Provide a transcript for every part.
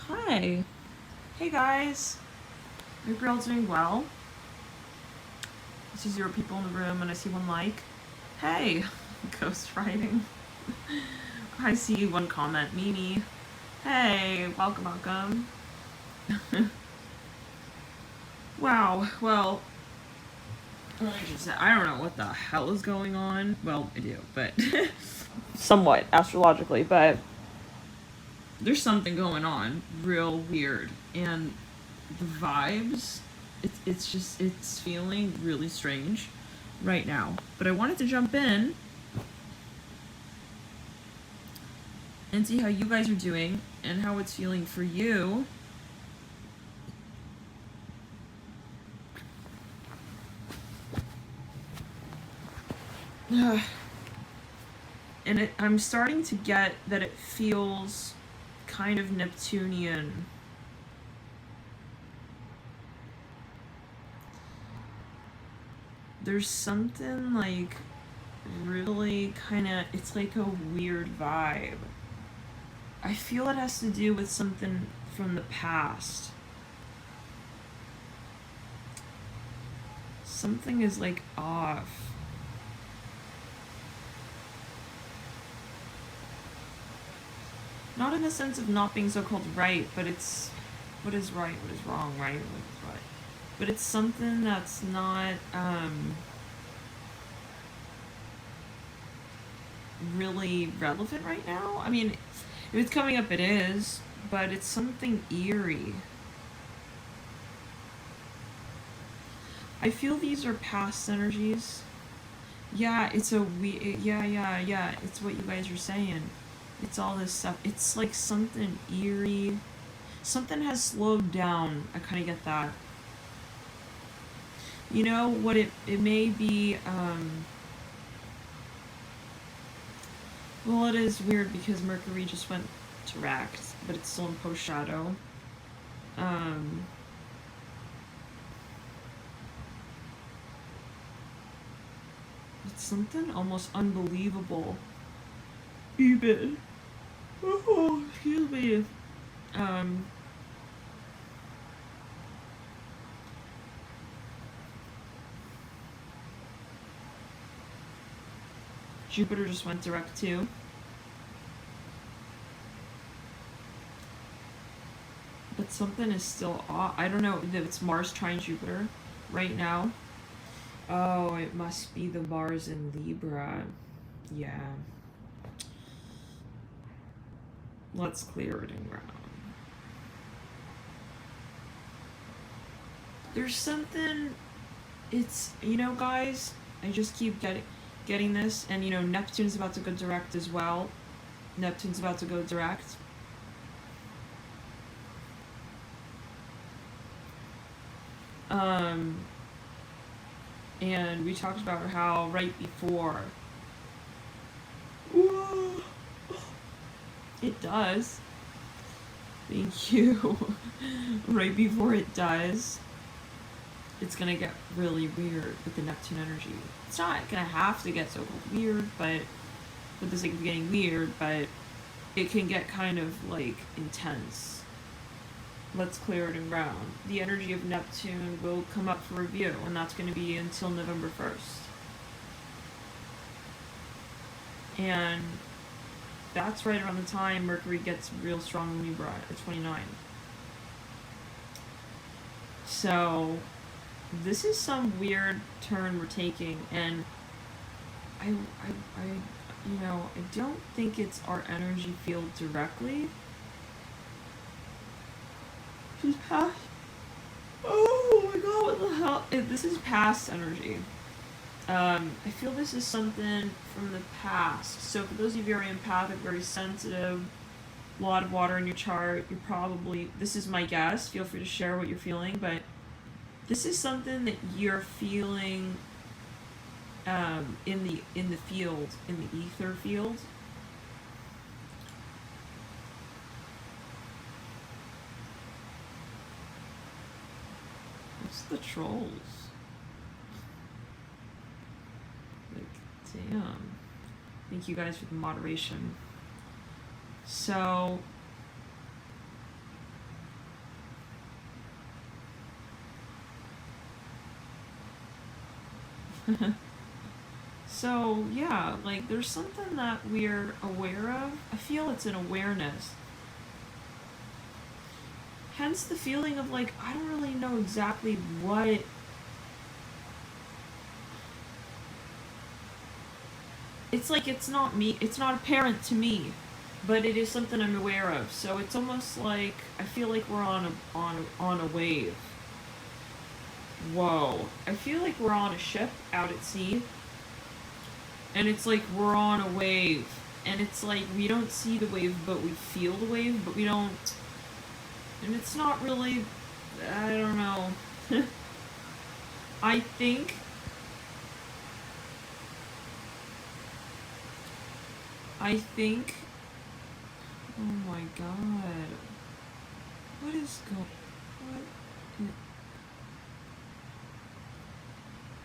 Hi. Hey guys. I hope you're all doing well. I see 0 people in the room and I see 1 like. Hey. Ghost writing. I see 1 comment. Mimi. Hey. Welcome. Wow. Well, I don't know what the hell is going on. Well, I do, but somewhat astrologically, but there's something going on real weird, and the vibes, it's feeling really strange right now. But I wanted to jump in and see how you guys are doing and how it's feeling for you. And I'm starting to get that it feels kind of Neptunian. There's something like really kind of, it's like a weird vibe. I feel it has to do with something from the past. Something is like off. Not in the sense of not being so-called right, but it's what is right, what is wrong, right, what is right. But it's something that's not really relevant right now. I mean, if it's coming up, it is, but it's something eerie. I feel these are past energies. Yeah, it's a yeah. It's what you guys are saying. It's all this stuff. It's like something eerie. Something has slowed down. I kind of get that. You know what it may be, well, it is weird because Mercury just went direct, but it's still in post shadow. It's something almost unbelievable. Even. Oh, excuse me. Jupiter just went direct too. But something is still off. I don't know if it's Mars trine Jupiter right now. Oh, it must be the Mars in Libra. Yeah. Let's clear it around. There's something, it's, you know, guys, I just keep getting this, and you know, Neptune's about to go direct as well. Neptune's about to go direct. And we talked about how right before it does. Thank you. Right before it does, it's gonna get really weird with the Neptune energy. It's not gonna have to get so weird, but for the sake of getting weird, but it can get kind of like intense. Let's clear it around. The energy of Neptune will come up for review, and that's going to be until November 1st. And that's right around the time Mercury gets real strong in Libra at 29. So this is some weird turn we're taking, and I you know, I don't think it's our energy field directly. This is past. Oh my god, what the hell? This is past energy. I feel this is something from the past. So for those of you who are empathic, very sensitive, a lot of water in your chart, you're probably, this is my guess, feel free to share what you're feeling, but this is something that you're feeling in the field, in the ether field. What's the trolls? Like, damn. Thank you guys for the moderation. So So, yeah, like, there's something that we're aware of. I feel it's an awareness. Hence the feeling of, like, I don't really know exactly what... It's like it's not me, it's not apparent to me, but it is something I'm aware of. So it's almost like I feel like we're on a wave. Whoa. I feel like we're on a ship out at sea, and it's like we're on a wave, and it's like we don't see the wave, but we feel the wave, but we don't... And it's not really... I don't know. I think... Oh my god. What is going... What?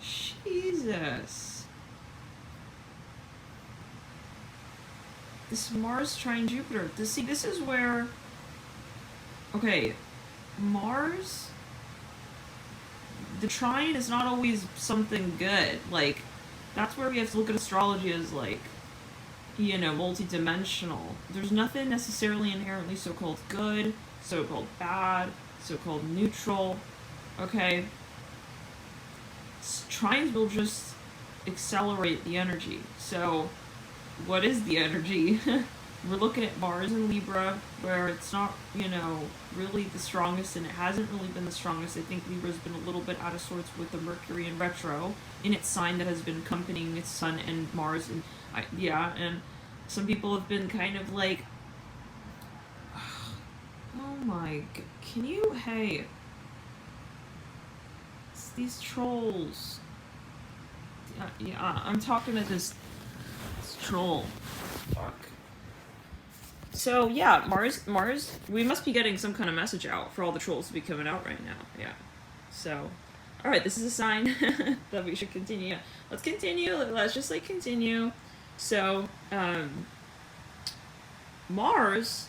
Jesus. This Mars trine Jupiter. This is where... Okay, Mars... The trine is not always something good. Like, that's where we have to look at astrology as, like, you know, multi-dimensional. There's nothing necessarily inherently so-called good, so-called bad, so-called neutral. Okay? Trines will just accelerate the energy. So, what is the energy? We're looking at Mars in Libra, where it's not, you know, really the strongest, and it hasn't really been the strongest. I think Libra's been a little bit out of sorts with the Mercury in retro, in its sign that has been accompanying its Sun and Mars, and and some people have been kind of like, oh my god, can you, hey, it's these trolls. I'm talking to this troll. Fuck. So, yeah, Mars, we must be getting some kind of message out for all the trolls to be coming out right now. Yeah. So, alright, this is a sign that we should continue. Let's continue. Let's just, like, continue. So, Mars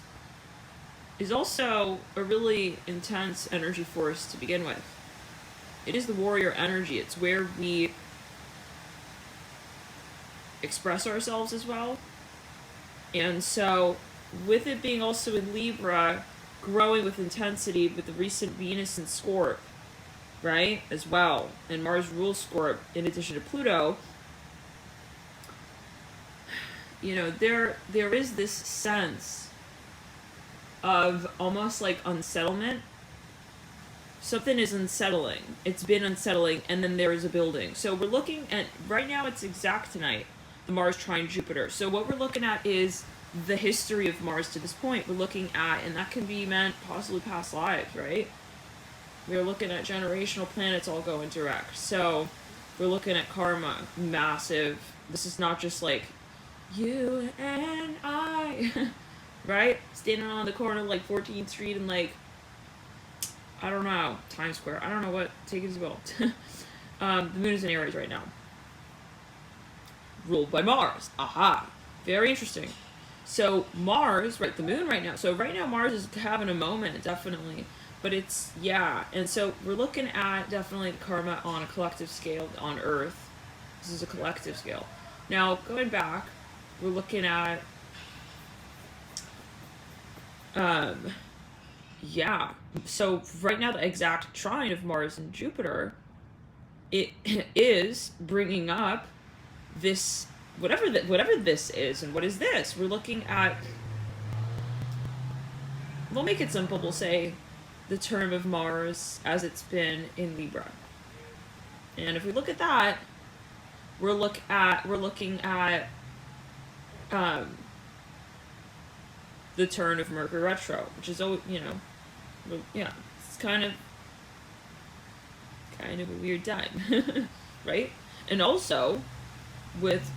is also a really intense energy force to begin with. It is the warrior energy. It's where we express ourselves as well. And so, with it being also in Libra, growing with intensity with the recent Venus in Scorp, right, as well, and Mars rules Scorp in addition to Pluto, you know, there is this sense of almost like unsettlement. Something is unsettling. It's been unsettling, and then there is a building. So we're looking at, right now it's exact tonight, the Mars trine Jupiter. So what we're looking at is the history of Mars to this point. We're looking at, and that can be meant possibly past lives, right? We're looking at generational planets all going direct. So we're looking at karma, massive. This is not just like you and I, right? Standing on the corner of like 14th Street and like, I don't know, Times Square. I don't know what, take it as well. The moon is in Aries right now. Ruled by Mars. Aha. Very interesting. So Mars, right, the moon right now. So right now Mars is having a moment, definitely. But it's, yeah. And so we're looking at definitely the karma on a collective scale on Earth. This is a collective scale. Now, going back, we're looking at, yeah. So right now the exact trine of Mars and Jupiter, it is bringing up this, whatever this is. And what is this? We're looking at, we'll make it simple, we'll say the term of Mars as it's been in Libra. And if we look at that, we're looking at the turn of Mercury retro, which is, you know, yeah, it's kind of a weird time, right? And also with,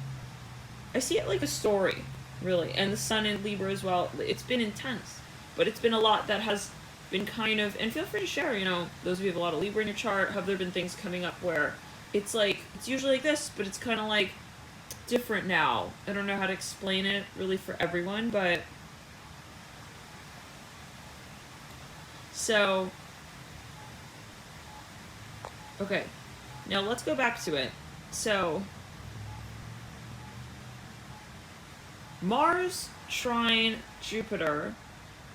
I see it like a story, really, and the sun in Libra as well. It's been intense, but it's been a lot that has been kind of, and feel free to share, you know, those of you who have a lot of Libra in your chart, have there been things coming up where it's like, it's usually like this, but it's kind of like different now. I don't know how to explain it really for everyone, but so, okay, now let's go back to it. So Mars trine Jupiter.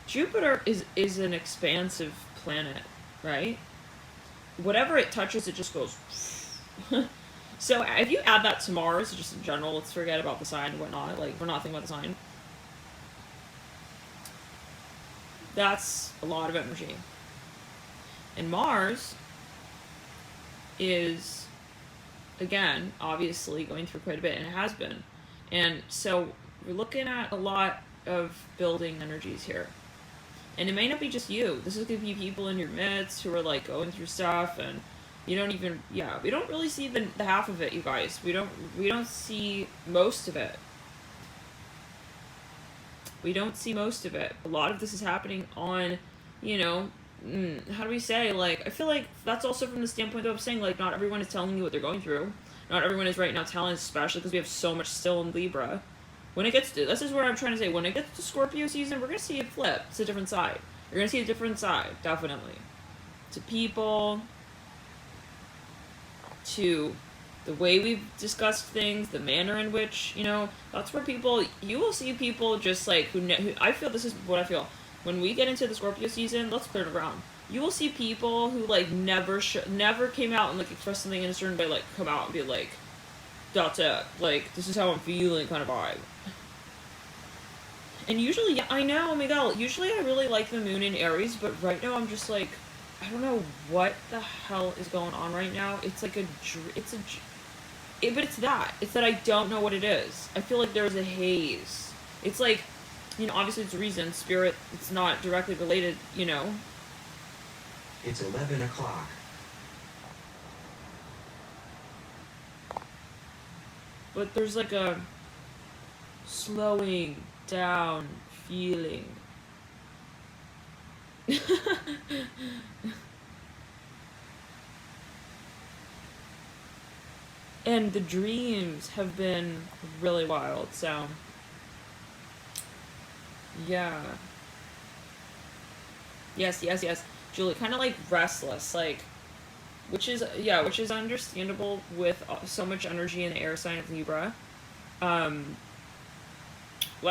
Jupiter is an expansive planet, right? Whatever it touches, it just goes. So if you add that to Mars, just in general, let's forget about the sign and whatnot. Like, we're not thinking about the sign. That's a lot of energy. And Mars is, again, obviously going through quite a bit, and it has been. And so we're looking at a lot of building energies here. And it may not be just you. This is going to be people in your midst who are like going through stuff, and you don't even, we don't really see the half of it, you guys. We don't see most of it. We don't see most of it. A lot of this is happening on, how do we say, like, I feel like that's also from the standpoint of saying, like, not everyone is telling you what they're going through. Not everyone is right now telling, especially because we have so much still in Libra. When it gets to, this is where I'm trying to say, when it gets to Scorpio season, we're going to see it flip. It's a different side. You're going to see a different side, definitely. To people, to the way we've discussed things, the manner in which, that's where people, you will see people just like, who I feel this is what I feel. When we get into the Scorpio season, let's clear the ground. You will see people who, like, never came out and, like, expressed something in a certain way, like, come out and be like, that's it. Like, this is how I'm feeling kind of vibe. And usually, yeah, I know, Miguel, usually I really like the moon in Aries, but right now I'm just like, I don't know what the hell is going on right now. It's like but it's that. It's that I don't know what it is. I feel like there's a haze. It's like, obviously it's a reason, spirit, it's not directly related, It's 11 o'clock. But there's like a slowing down feeling. And the dreams have been really wild, so yeah. Yes. Julie, kind of like restless, like, which is understandable with so much energy in the air sign of Libra. Let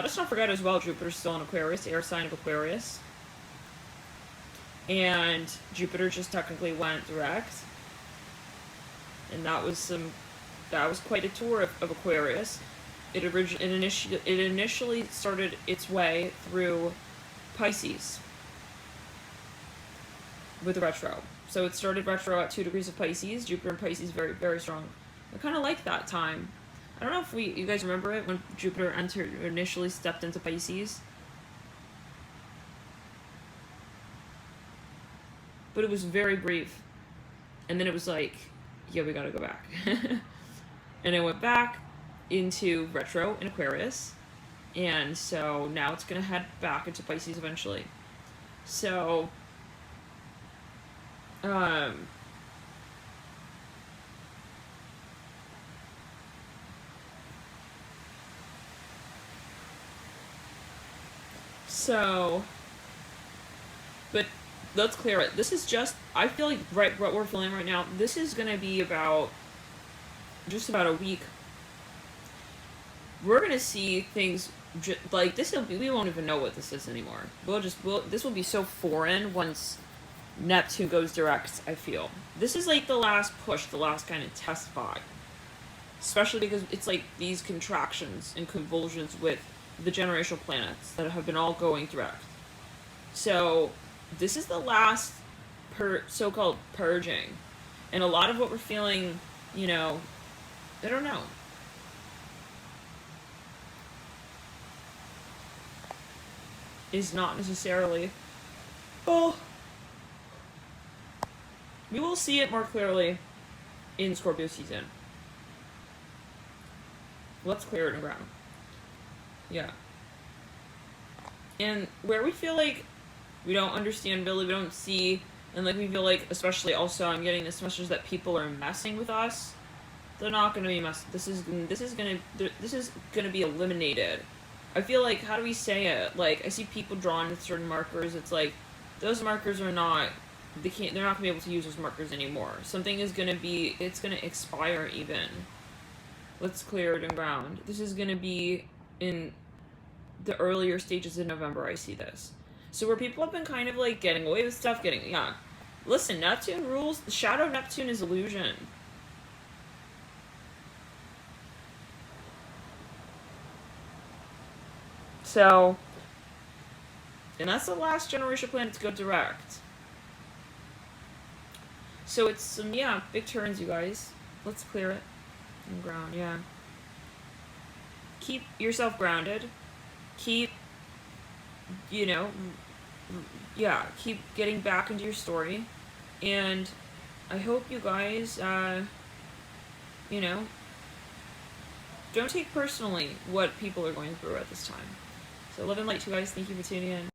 us not forget as well, Jupiter's still in Aquarius, air sign of Aquarius. And Jupiter just technically went direct. And that was quite a tour of Aquarius. It initially started its way through Pisces with the retro. So it started retro at 2 degrees of Pisces. Jupiter and Pisces very, very strong. I kind of like that time. I don't know if you guys remember it when Jupiter initially stepped into Pisces. But it was very brief. And then it was like, yeah, we gotta go back. And it went back into retro in Aquarius. And so now it's gonna head back into Pisces eventually. So, but let's clear it. This is just, I feel like what we're feeling right now, this is going to be just about a week. We're going to see things, like, we won't even know what this is anymore. This will be so foreign once Neptune goes direct, I feel. This is like the last push, the last kind of test vibe. Especially because it's like these contractions and convulsions with the generational planets that have been all going direct. So this is the last so-called purging. And a lot of what we're feeling, I don't know. Is not necessarily, well, we will see it more clearly in Scorpio season. Let's clear it around. Yeah. And where we feel like we don't understand really, we don't see, and like we feel like, especially also I'm getting this message that people are messing with us. They're not going to be this is going to be eliminated. I feel like, how do we say it? Like, I see people drawn with certain markers. It's like, those markers are not they're not gonna be able to use those markers anymore. Something is gonna be, it's gonna expire even. Let's clear it and ground. This is gonna be in the earlier stages of November, I see this. So where people have been kind of like getting away with stuff, yeah. Listen, Neptune rules, the shadow Neptune is illusion. So, and that's the last generation planet to go direct. So it's some, yeah, big turns, you guys. Let's clear it and ground, yeah. Keep yourself grounded. Keep, you know, yeah, keep getting back into your story. And I hope you guys, you know, don't take personally what people are going through at this time. So love and light to you guys. Thank you for tuning in.